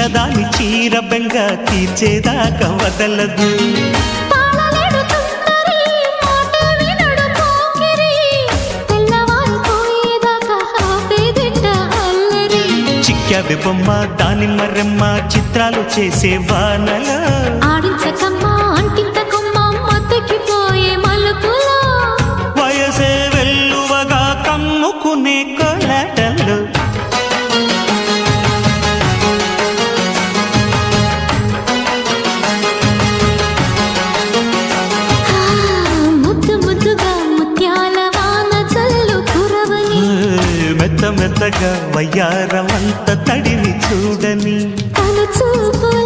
చిన్నదాని చీర బెంగ తీర్చేదాకా వదలదు. చిక్కావే బొమ్మ దానిమ్మ రెమ్మ చిత్రాలు చేసే వానలో ఆడించకమ్మా అంటింతకమ్మ మత్తకిపోయే మలుపులో వయసే వెల్లువగా కమ్ముకునే కోలాటలు. ముద్దు ముద్దుగా ముత్యాల వాన చల్లు కురవని మెత్త మెత్తగా వయ్యారమంత తడిని చూడని తన చూపుల